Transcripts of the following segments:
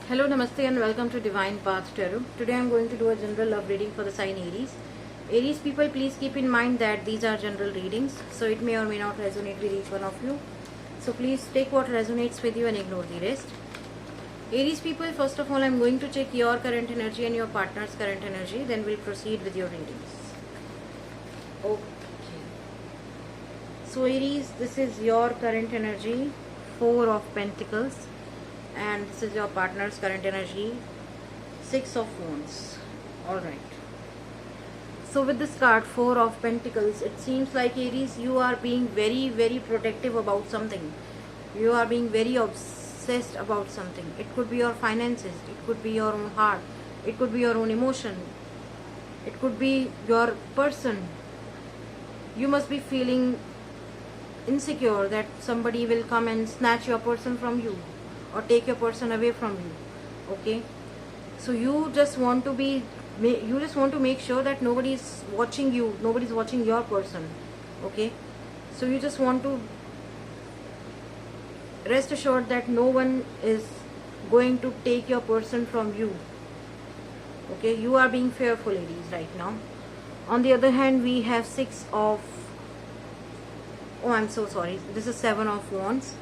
Hello, Namaste and welcome to Divine Path Tarot. Today I am going to do a general love reading for the sign Aries. Aries people, please keep in mind that these are general readings, so it may or may not resonate with each one of you. So please take what resonates with you and ignore the rest. Aries people, first of all I am going to check your current energy and your partner's current energy, then we'll proceed with your readings. Okay. So Aries, this is your current energy, Four of Pentacles. And this is your partner's current energy, Six of Wands. Alright. So with this card, Four of Pentacles, it seems like Aries, you are being very, very protective about something. You are being very obsessed about something. It could be your finances, it could be your own heart, it could be your own emotion, it could be your person. You must be feeling insecure that somebody will come and snatch your person from you or take your person away from you. Okay, so you just want to make sure that nobody is watching you, nobody is watching your person. Okay, so you just want to rest assured that no one is going to take your person from you. Okay, you are being fearful, Aries, right now. On the other hand, we have I'm so sorry, this is Seven of Wands.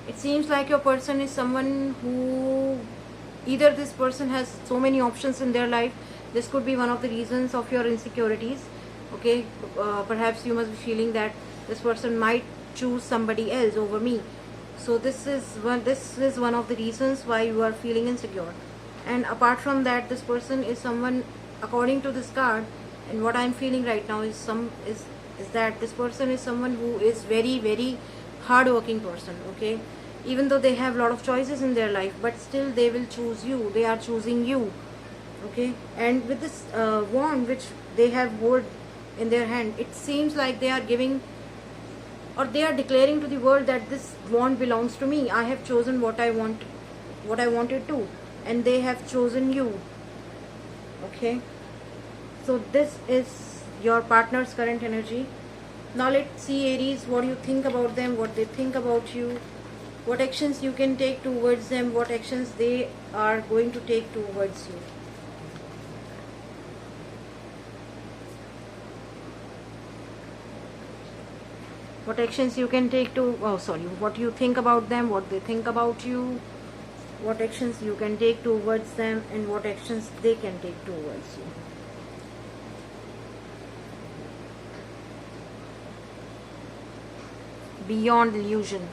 It seems like your person is someone who, either this person has so many options in their life. This could be one of the reasons of your insecurities. Okay, perhaps you must be feeling that this person might choose somebody else over me. So this is one of the reasons why you are feeling insecure. And apart from that, this person is someone, according to this card, and what I am feeling right now is that this person is someone who is very, very hard-working person. Okay, even though they have a lot of choices in their life, but still they will choose you. They are choosing you. Okay, and with this wand which they have hold in their hand, it seems like they are giving, or they are declaring to the world that this wand belongs to me. I have chosen what I wanted to, and they have chosen you. Okay, so this is your partner's current energy. Now let's see, Aries, what you think about them, what they think about you, what actions you can take towards them, what actions they are going to take towards you. What actions you can take what you think about them, what they think about you, what actions you can take towards them, and what actions they can take towards you. Beyond illusion.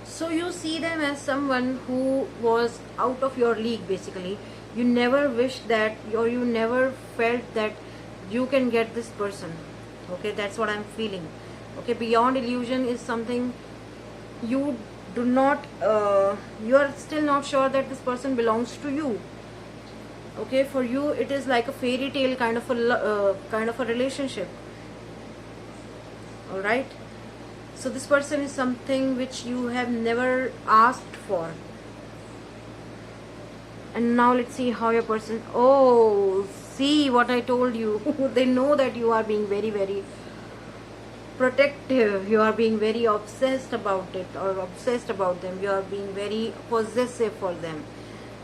So you see them as someone who was out of your league, basically. You never wished that, or you never felt that you can get this person. Okay, that's what I'm feeling. Okay, beyond illusion is something you do not, you are still not sure that this person belongs to you. Okay, for you it is like a fairy tale kind of a relationship. All right. So this person is something which you have never asked for. And now let's see how your person, see what I told you. They know that you are being very, very protective. You are being very obsessed about it, or obsessed about them. You are being very possessive for them.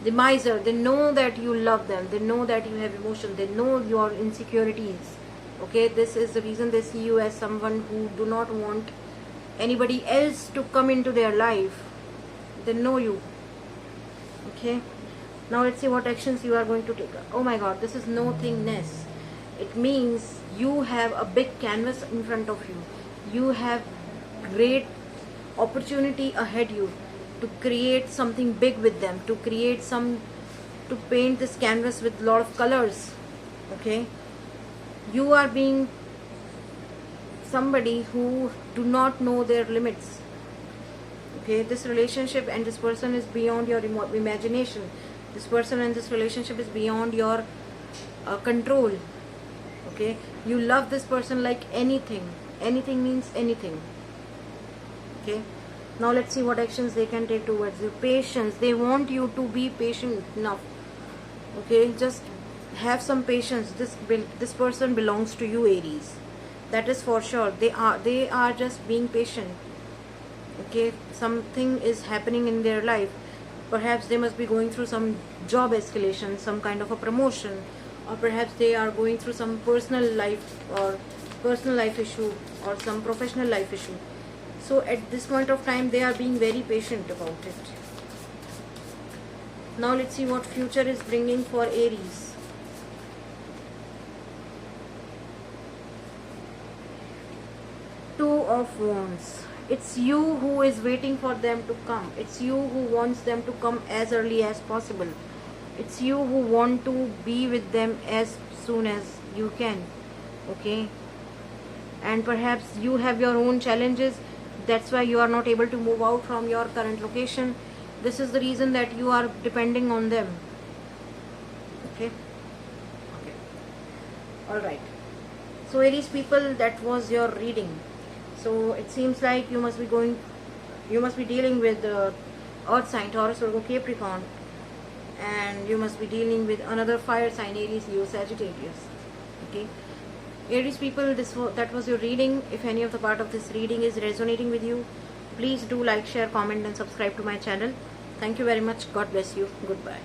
The miser, they know that you love them. They know that you have emotion. They know your insecurities. Okay, this is the reason they see you as someone who do not want anybody else to come into their life. They know you. Okay, now let's see what actions you are going to take. Oh my god, this is nothingness. It means you have a big canvas in front of you. You have great opportunity ahead you to create something big with them, to paint this canvas with a lot of colors. Okay, you are being somebody who do not know their limits. Okay, this relationship and this person is beyond your imagination. This person and this relationship is beyond your control. Okay, you love this person like anything. Anything means anything. Okay, now let's see what actions they can take towards you. Patience. They want you to be patient enough. Okay, just have some patience. This person belongs to you, Aries. That is for sure. They are just being patient. Okay, something is happening in their life Perhaps they must be going through some job escalation, some kind of a promotion, or perhaps they are going through some personal life issue or some professional life issue. So at this point of time they are being very patient about it. Now let's see what future is bringing for Aries. Two of Wands. It's you who is waiting for them to come. It's you who wants them to come as early as possible. It's you who want to be with them as soon as you can. Okay? And perhaps you have your own challenges. That's why you are not able to move out from your current location. This is the reason that you are depending on them. Okay? Okay. Alright. So Aries people, that was your reading. So it seems like you must be dealing with Earth sign, Taurus, Virgo, Capricorn, and you must be dealing with another fire sign, Aries, Leo, Sagittarius. Okay, Aries people, that was your reading. If any of the part of this reading is resonating with you, please do like, share, comment, and subscribe to my channel. Thank you very much. God bless you. Goodbye.